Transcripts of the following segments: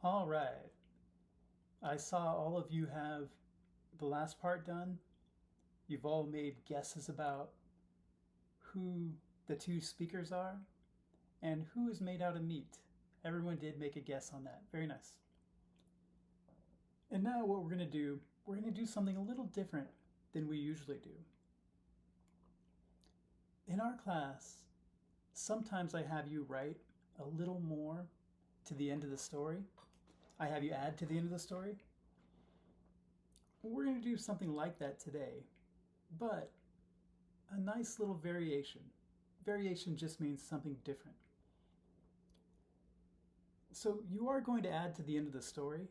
All right. I saw all of you have the last part done. You've all made guesses about who the two speakers are and who is made out of meat. Everyone did make a guess on that. Very nice. And now what we're going to do something a little different than we usually do. In our class, sometimes I have you write a little more to the end of the story. I have you add to the end of the story. We're going to do something like that today, but a nice little variation. Variation just means something different. So you are going to add to the end of the story,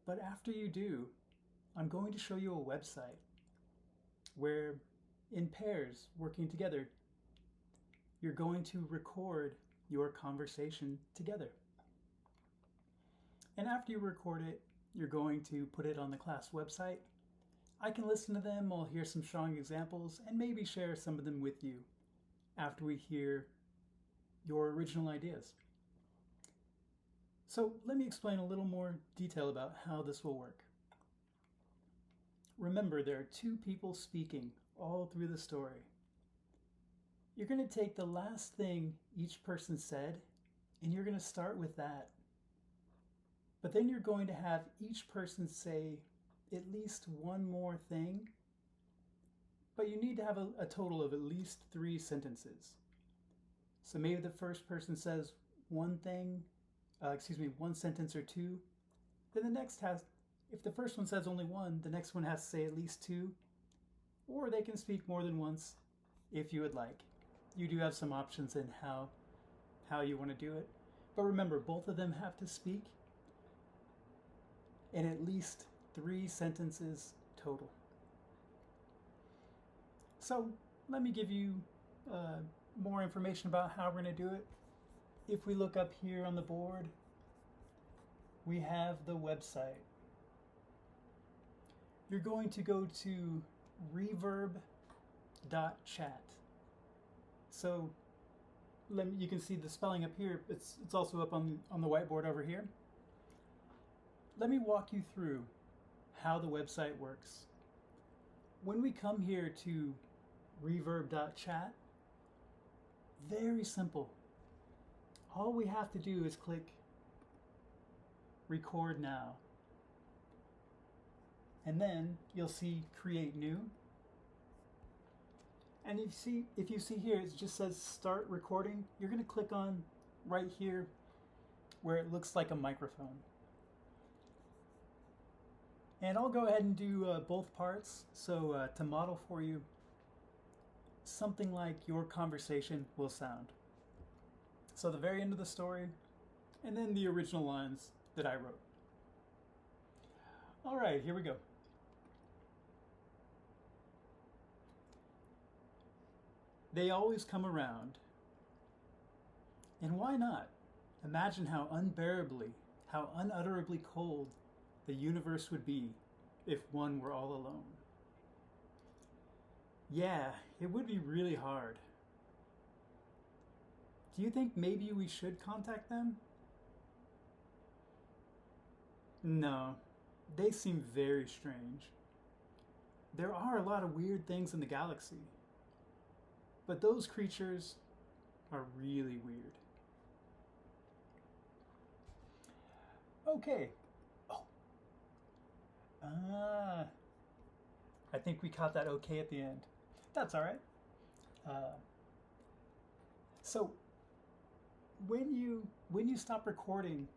but after you do, I'm going to show you a website where, in pairs, working together, you're going to record your conversation together. And after you record it, you're going to put it on the class website. I can listen to them, I'll hear some strong examples, and maybe share some of them with you after we hear your original ideas. So let me explain a little more detail about how this will work. Remember, there are two people speaking all through the story. You're going to take the last thing each person said, and you're going to start with that. But then you're going to have each person say at least one more thing, but you need to have a total of at least 3 sentences. So maybe the first person says one thing, one sentence or 2. Then the next has, if the first one says only one, the next one has to say at least 2. Or they can speak more than once if you would like. You do have some options in how you want to do it. But remember, both of them have to speak in at least 3 sentences total. So let me give you more information about how we're going to do it. If we look up here on the board, we have the website. You're going to go to reverb.chat. So you can see the spelling up here. It's also up on the whiteboard over here. Let me walk you through how the website works. When we come here to reverb.chat, very simple. All we have to do is click record now. And then you'll see create new. And if you see here, it just says start recording. You're going to click on right here where it looks like a microphone. And I'll go ahead and do both parts. So to model for you, something like your conversation will sound. So the very end of the story, and then the original lines that I wrote. All right, here we go. They always come around. And why not? Imagine how unutterably cold the universe would be if one were all alone. Yeah, it would be really hard. Do you think maybe we should contact them? No, they seem very strange. There are a lot of weird things in the galaxy, but those creatures are really weird. Okay. Oh. I think we caught that okay at the end. That's all right. So when you stop recording,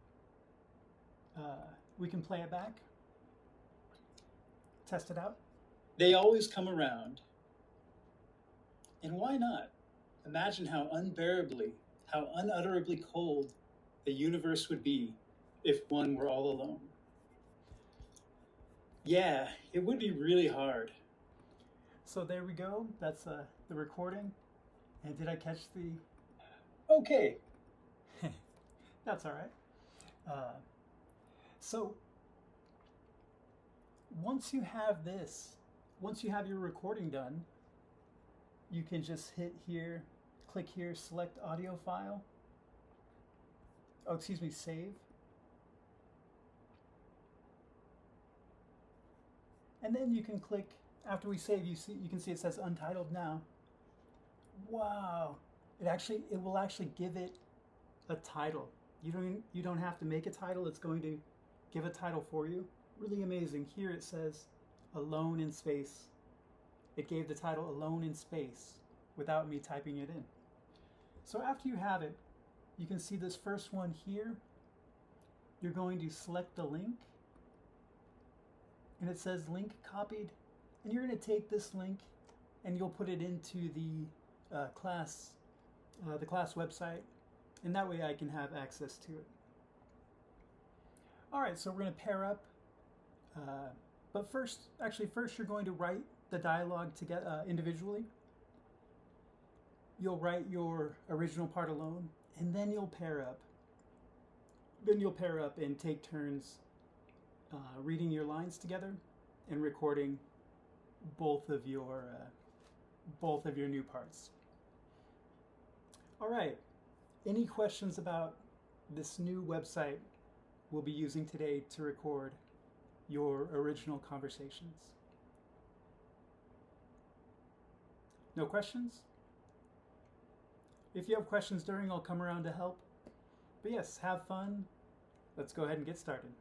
we can play it back. Test it out. They always come around. And why not? Imagine how unutterably cold the universe would be if one were all alone. Yeah, it would be really hard. So there we go. That's the recording. And did I catch the... Okay. That's all right. So once you have your recording done, you can just hit here, click here, select audio file. Save. And then you can click, after we save, you can see it says Untitled Now. Wow, it will actually give it a title. You don't have to make a title, it's going to give a title for you. Really amazing. Here it says Alone in Space. It gave the title Alone in Space without me typing it in. So after you have it, you can see this first one here. You're going to select the link, and it says link copied, and you're going to take this link and you'll put it into the class website, and that way I can have access to it. All right, so we're going to pair up, but first you're going to write the dialogue together individually. You'll write your original part alone, and then you'll pair up. Then you'll pair up and take turns reading your lines together and recording both of your new parts. All right. Any questions about this new website we'll be using today to record your original conversations? No questions? If you have questions during, I'll come around to help. But yes, have fun. Let's go ahead and get started.